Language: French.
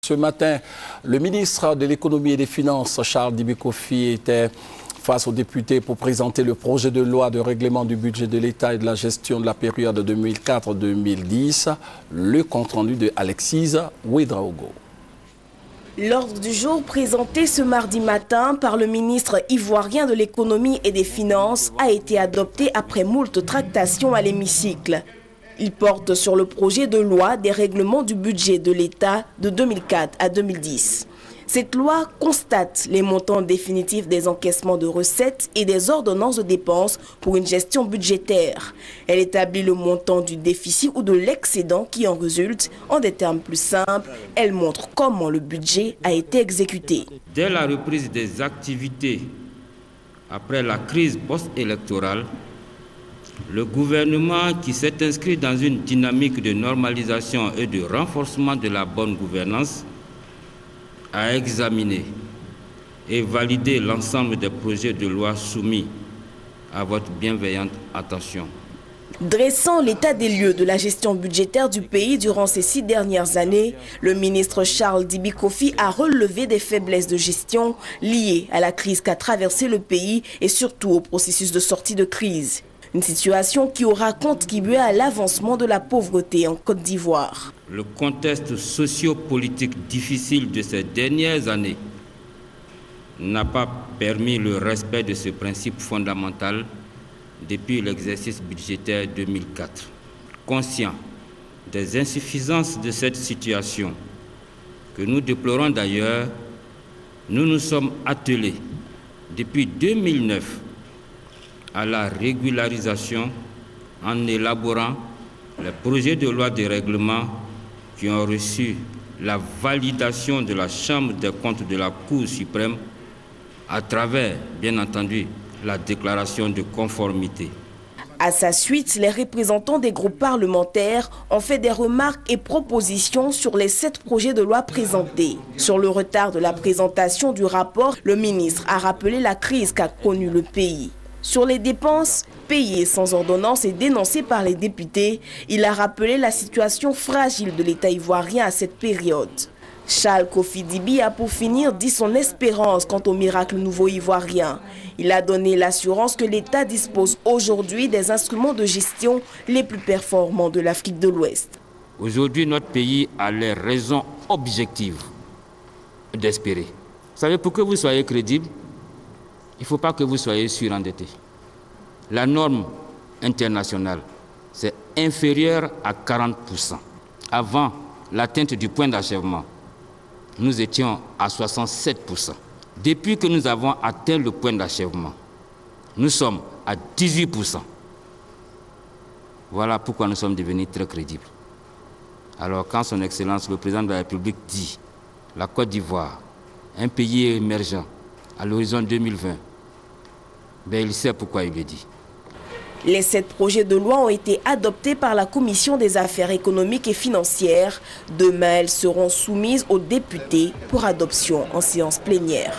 Ce matin, le ministre de l'économie et des finances, Charles Dibi Kofi, était face aux députés pour présenter le projet de loi de règlement du budget de l'État et de la gestion de la période 2004-2010, le compte-rendu de Alexis Ouedraogo. L'ordre du jour présenté ce mardi matin par le ministre ivoirien de l'économie et des finances a été adopté après moult tractations à l'hémicycle. Il porte sur le projet de loi des règlements du budget de l'État de 2004 à 2010. Cette loi constate les montants définitifs des encaissements de recettes et des ordonnances de dépenses pour une gestion budgétaire. Elle établit le montant du déficit ou de l'excédent qui en résulte. En des termes plus simples, elle montre comment le budget a été exécuté. Dès la reprise des activités après la crise post-électorale, le gouvernement qui s'est inscrit dans une dynamique de normalisation et de renforcement de la bonne gouvernance a examiné et validé l'ensemble des projets de loi soumis à votre bienveillante attention. Dressant l'état des lieux de la gestion budgétaire du pays durant ces 6 dernières années, le ministre Charles Dibi Kofi a relevé des faiblesses de gestion liées à la crise qu'a traversé le pays et surtout au processus de sortie de crise. Une situation qui aura contribué à l'avancement de la pauvreté en Côte d'Ivoire. Le contexte socio-politique difficile de ces dernières années n'a pas permis le respect de ce principe fondamental depuis l'exercice budgétaire 2004. Conscient des insuffisances de cette situation, que nous déplorons d'ailleurs, nous nous sommes attelés depuis 2009 à la régularisation en élaborant les projets de loi de règlement qui ont reçu la validation de la Chambre des comptes de la Cour suprême à travers, bien entendu, la déclaration de conformité. À sa suite, les représentants des groupes parlementaires ont fait des remarques et propositions sur les 7 projets de loi présentés. Sur le retard de la présentation du rapport, le ministre a rappelé la crise qu'a connue le pays. Sur les dépenses payées sans ordonnance et dénoncées par les députés, il a rappelé la situation fragile de l'État ivoirien à cette période. Charles Kofi Dibi a pour finir dit son espérance quant au miracle nouveau ivoirien. Il a donné l'assurance que l'État dispose aujourd'hui des instruments de gestion les plus performants de l'Afrique de l'Ouest. Aujourd'hui, notre pays a les raisons objectives d'espérer. Vous savez, pour que vous soyez crédible, il ne faut pas que vous soyez surendetté. La norme internationale, c'est inférieur à 40%. Avant l'atteinte du point d'achèvement, nous étions à 67%. Depuis que nous avons atteint le point d'achèvement, nous sommes à 18%. Voilà pourquoi nous sommes devenus très crédibles. Alors quand son Excellence, le Président de la République, dit la Côte d'Ivoire, un pays émergent à l'horizon 2020, ben, il sait pourquoi il le dit. Les 7 projets de loi ont été adoptés par la Commission des affaires économiques et financières. Demain, elles seront soumises aux députés pour adoption en séance plénière.